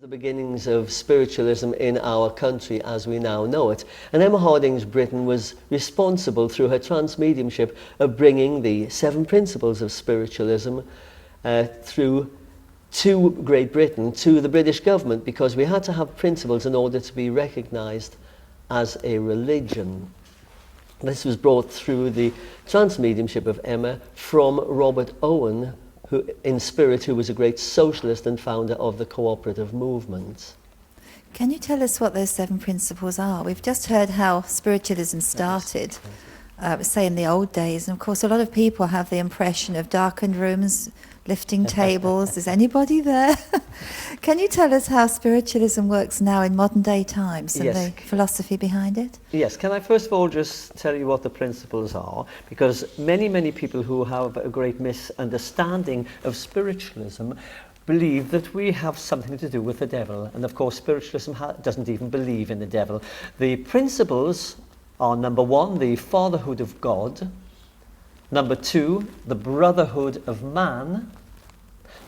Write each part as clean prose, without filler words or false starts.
the beginnings of spiritualism in our country as we now know it. And Emma Harding's Britain was responsible through her trans-mediumship of bringing the 7 principles of spiritualism through to Great Britain, to the British government, because we had to have principles in order to be recognised as a religion. This was brought through the trans-mediumship of Emma from Robert Owen, who was a great socialist and founder of the cooperative movement. Can you tell us what those 7 principles are? We've just heard how spiritualism started, say in the old days, and of course a lot of people have the impression of darkened rooms, lifting tables. Is anybody there? Can you tell us how spiritualism works now in modern day times and Yes. the philosophy behind it? Yes, can I first of all just tell you what the principles are? Because many people who have a great misunderstanding of spiritualism believe that we have something to do with the devil. And of course, spiritualism doesn't even believe in the devil. The principles are, number 1, the fatherhood of God. Number 2, the brotherhood of man.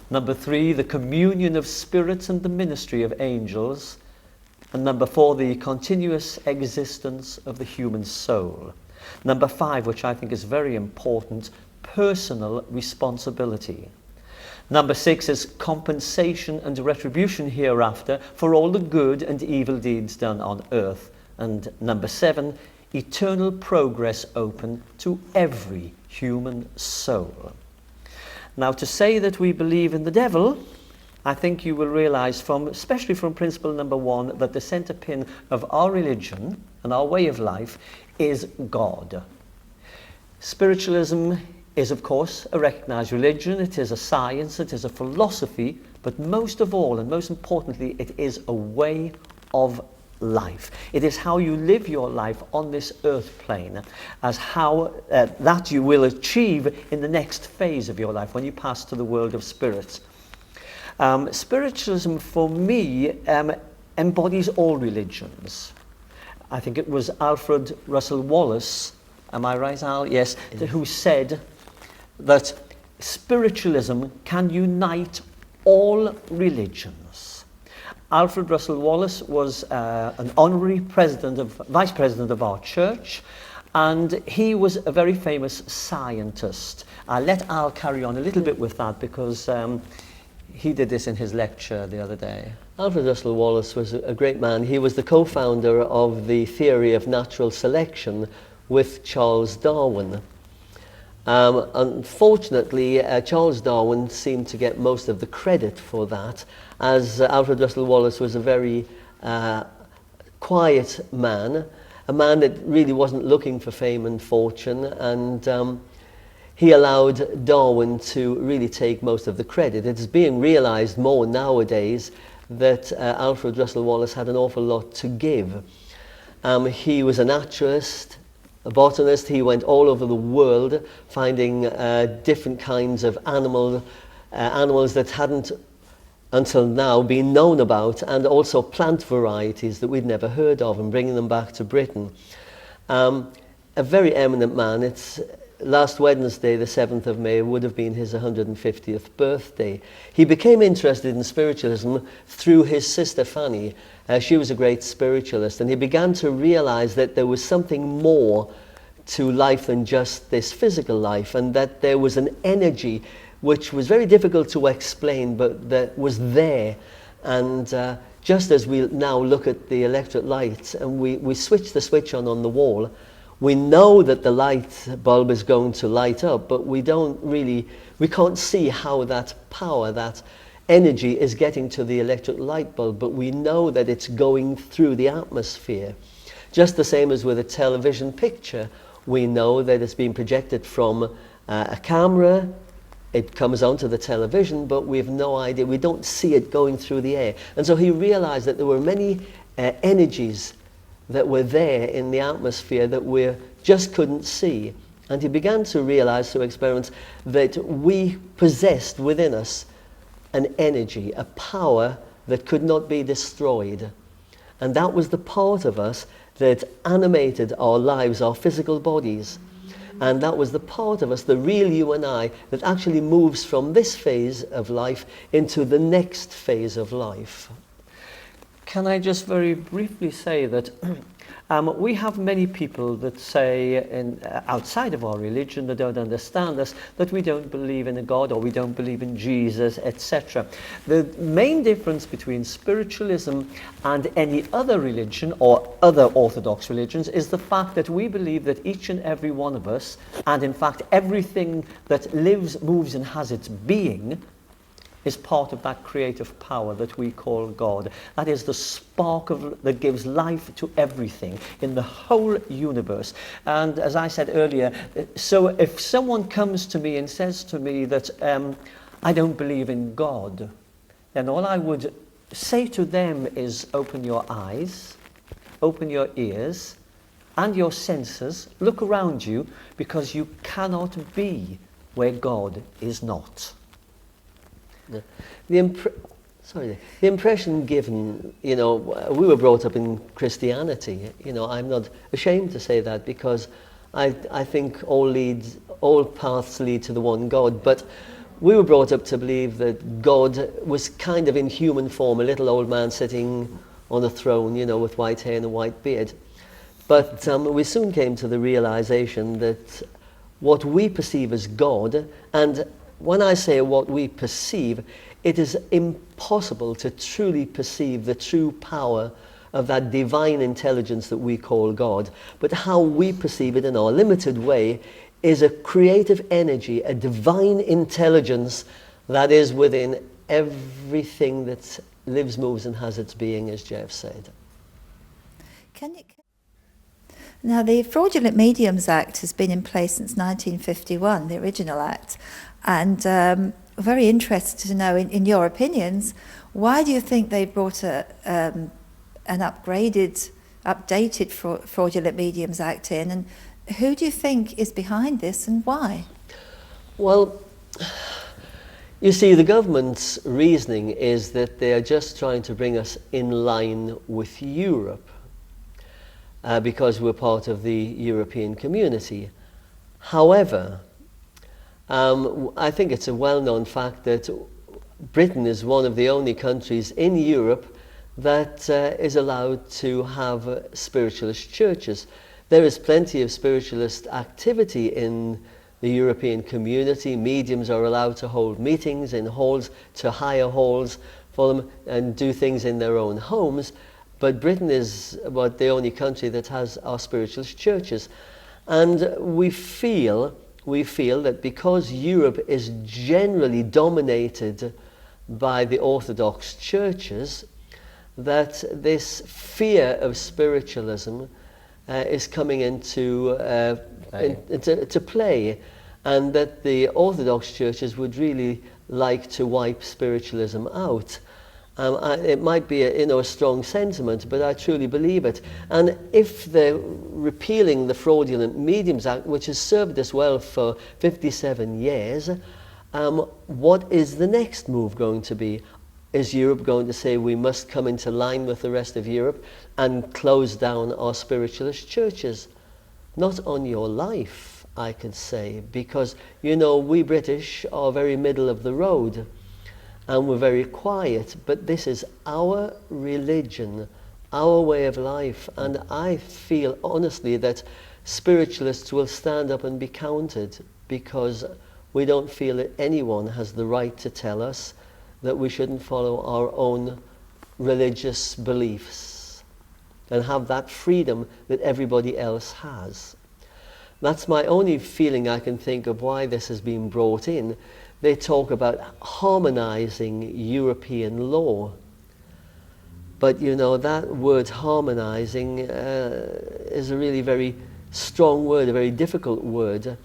Number 3, the communion of spirits and the ministry of angels. And number 4, the continuous existence of the human soul. Number 5, which I think is very important, personal responsibility. Number 6 is compensation and retribution hereafter for all the good and evil deeds done on earth. And number 7, eternal progress open to every human soul. Now, to say that we believe in the devil, I think you will realize, especially from principle number 1, that the center pin of our religion and our way of life is God. Spiritualism is, of course, a recognized religion. It is a science, it is a philosophy, but most of all, and most importantly, it is a way of life. It is how you live your life on this earth plane, as how that you will achieve in the next phase of your life when you pass to the world of spirits. Spiritualism, for me, embodies all religions. I think it was Alfred Russel Wallace, am I right, Al? Yes, who said that spiritualism can unite all religions. Alfred Russel Wallace was an honorary vice president of our church, and he was a very famous scientist. I'll let Al carry on a little bit with that, because he did this in his lecture the other day. Alfred Russel Wallace was a great man. He was the co-founder of the theory of natural selection with Charles Darwin. Unfortunately, Charles Darwin seemed to get most of the credit for that, as Alfred Russel Wallace was a very quiet man, a man that really wasn't looking for fame and fortune, and he allowed Darwin to really take most of the credit. It's being realized more nowadays that Alfred Russel Wallace had an awful lot to give. He was a naturalist, a botanist. He went all over the world finding different kinds of animals that hadn't until now been known about, and also plant varieties that we'd never heard of, and bringing them back to Britain. A very eminent man. It's last Wednesday, the 7th of May, would have been his 150th birthday. He became interested in spiritualism through his sister Fanny. She was a great spiritualist, and he began to realize that there was something more to life than just this physical life, and that there was an energy which was very difficult to explain, but that was there. And just as we now look at the electric lights and we switch the switch on the wall, we know that the light bulb is going to light up, but we can't see how that power, that energy is getting to the electric light bulb, but we know that it's going through the atmosphere. Just the same as with a television picture, we know that it's being projected from a camera, it comes onto the television, but we have no idea, we don't see it going through the air. And so he realized that there were many energies that were there in the atmosphere that we just couldn't see. And he began to realize through experiments that we possessed within us an energy, a power that could not be destroyed. And that was the part of us that animated our lives, our physical bodies. And that was the part of us, the real you and I, that actually moves from this phase of life into the next phase of life. Can I just very briefly say that we have many people that say outside of our religion that don't understand us, that we don't believe in a God or we don't believe in Jesus, etc. The main difference between spiritualism and any other religion or other orthodox religions is the fact that we believe that each and every one of us, and in fact everything that lives, moves and has its being, is part of that creative power that we call God. That is the spark that gives life to everything in the whole universe. And as I said earlier, so if someone comes to me and says to me that I don't believe in God, then all I would say to them is open your eyes, open your ears and your senses, look around you, because you cannot be where God is not. The impression given, we were brought up in Christianity. I'm not ashamed to say that, because I think all paths lead to the one God. But we were brought up to believe that God was kind of in human form, a little old man sitting on a throne, with white hair and a white beard. But we soon came to the realization that what we perceive as God, and when I say what we perceive, it is impossible to truly perceive the true power of that divine intelligence that we call God. But how we perceive it in our limited way is a creative energy, a divine intelligence that is within everything that lives, moves and has its being, as Jeff said. Now, the Fraudulent Mediums Act has been in place since 1951, the original act. And very interested to know, in your opinions, why do you think they brought an updated Fraudulent Mediums Act in, and who do you think is behind this and why? Well, you see, the government's reasoning is that they are just trying to bring us in line with Europe, because we're part of the European community. However, I think it's a well-known fact that Britain is one of the only countries in Europe that is allowed to have spiritualist churches. There is plenty of spiritualist activity in the European community. Mediums are allowed to hold meetings in halls, to hire halls for them and do things in their own homes. But Britain is about the only country that has our spiritualist churches. And we feel that because Europe is generally dominated by the Orthodox churches, that this fear of spiritualism is coming into play, and that the Orthodox churches would really like to wipe spiritualism out. It might be a strong sentiment, but I truly believe it. And if they're repealing the Fraudulent Mediums Act, which has served us well for 57 years, what is the next move going to be? Is Europe going to say we must come into line with the rest of Europe and close down our spiritualist churches? Not on your life, I could say, because, we British are very middle of the road. And we're very quiet, but this is our religion, our way of life, and I feel honestly that spiritualists will stand up and be counted, because we don't feel that anyone has the right to tell us that we shouldn't follow our own religious beliefs and have that freedom that everybody else has. That's my only feeling I can think of why this has been brought in. They talk about harmonizing European law. But that word harmonizing is a really very strong word, a very difficult word.